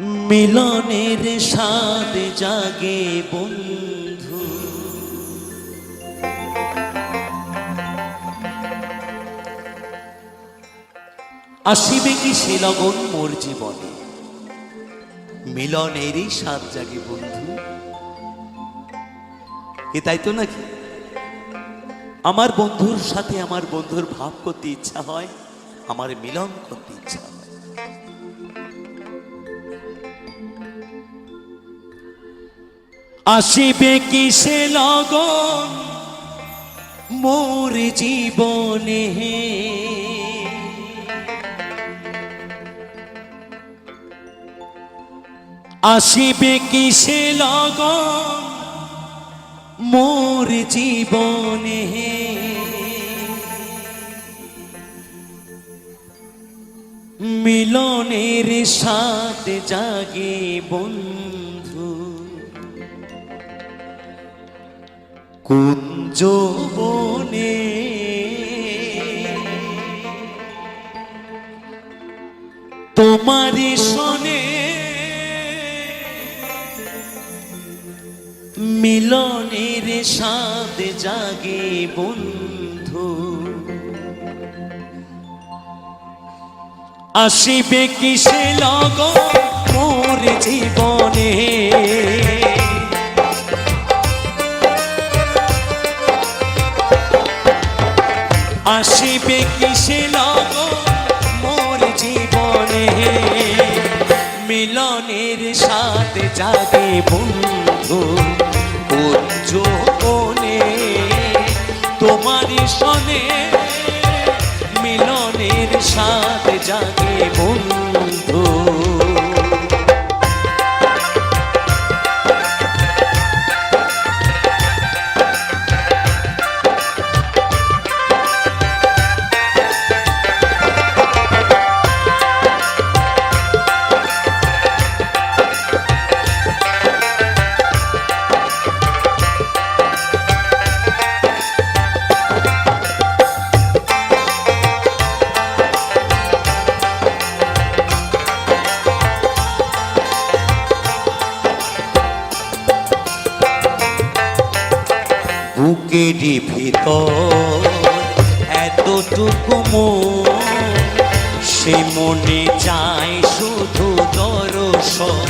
মিলনের স্বাদ জাগে বন্ধু, আসিবে কি সে লগন মোর জীবনে। মিলনেরই স্বাদ জাগে বন্ধু, এ তাই তো নাকি? আমার বন্ধুর সাথে আমার বন্ধুর ভাব করতে ইচ্ছা হয়, আমার মিলন করতে ইচ্ছা হয়। আসিবে কি সে লগন মোর জীবনে, আসিবে কি সে লগন মোর জীবনে। মিলনের স্বাদ জাগে বন্ধু, কুঞ্জ বনে। তোমারি শোনে মিলনের স্বাদ জাগে বন্ধু, আসিবে কি সে লগন মোর জীবনে। আসিবে কি সে লগন মোর জীবনে। মিলনের স্বাদ জাগে বন্ধু, কুঞ্জ বনে। তোমারি শোনে মিলনের স্বাদ জাগে বন্ধু। বুকেরই ভিতর এতটুকু মন, সে মনে চায় শুধু দর্শন।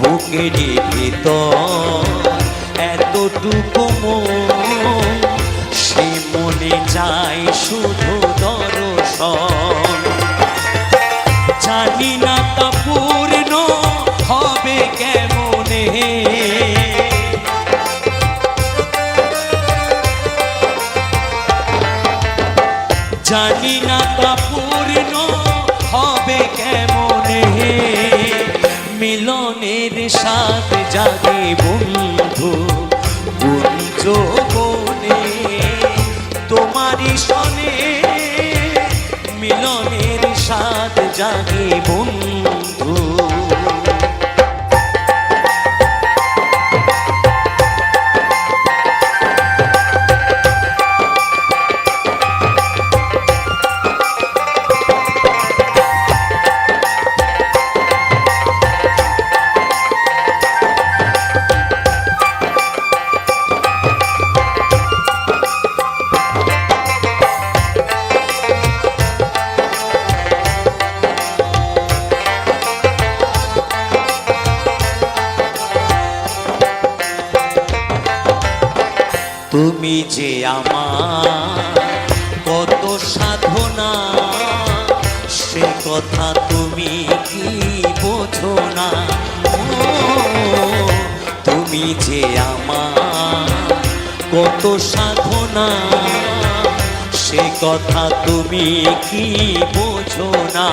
বুকেরই ভিতর এতটুকু মন, সে মনে চায় শুধু দর্শন। জানি না তা পূর্ণ হবে কেমনে, জানি না তা পূর্ণ হবে কেমনে। মিলনের স্বাদ জাগে বন্ধু, কুঞ্জ বনে। তোমারি শোনে মিলনের স্বাদ জাগে বন্ধু। তুমি যে আমার কত সাধনা, সে কথা তুমি কি বোঝো না। তুমি যে আমার কত সাধনা, সে কথা তুমি কি বোঝো না।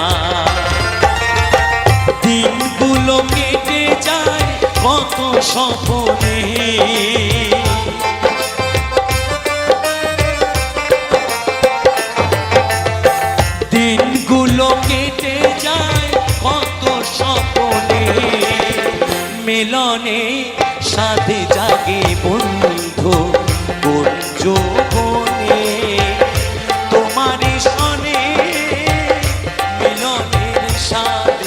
দিনগুলো কেটে যায় কত স্বপ্নে, দিনগুলো কেটে যায় কত স্বপ্নে। মিলনে স্বাদ জাগে বন্ধু, কুঞ্জ বনে। তোমারি শোনে মিলনের স্বাদ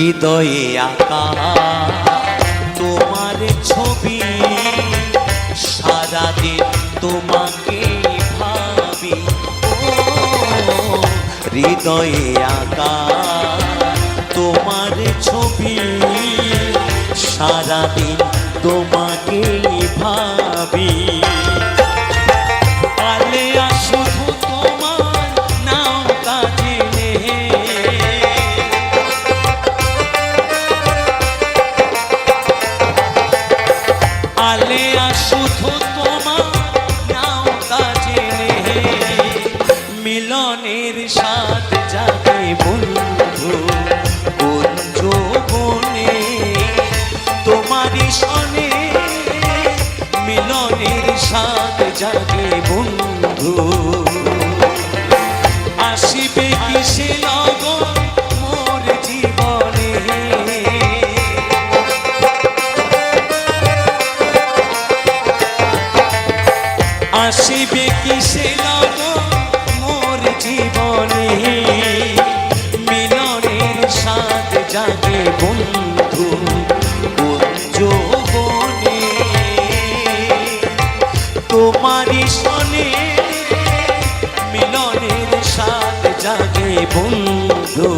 হৃদয়ে আঁকা তোমার ছবি, সারাদিন তোমাকে ভাবি। ও হৃদয়ে আঁকা তোমার ছবি, সারাদিন তোমাকে ভাবি। আলেয়া শুধু তোমার নাম কাজে নেহে, আলেয়া শুধু তোমার নাম কাজে নেহে। মিলনের স্বাদ জাগে বন্ধু কুঞ্জ বনে, তোমারই সনে মিলনের স্বাদ জাগে বন্ধু। আসিবে কিসে লগন মোর জীবনে, আসিবে কিসে লগন মোর জীবনে। মিলনের স্বাদ জাগে বন্ধু কুঞ্জ বনে, তোমারই সনে মিলনের স্বাদ জাগে বন্ধু।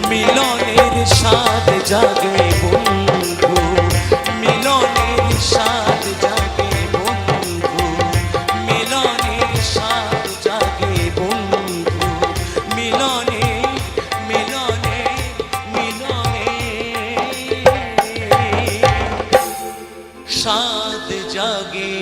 মিলনের স্বাদ জাগে বন্ধু, মিলনের স্বাদ জাগে বন্ধু, মিলনের স্বাদ জাগে বন্ধু। মিলনে মিলনে মিলনে স্বাদ জাগে।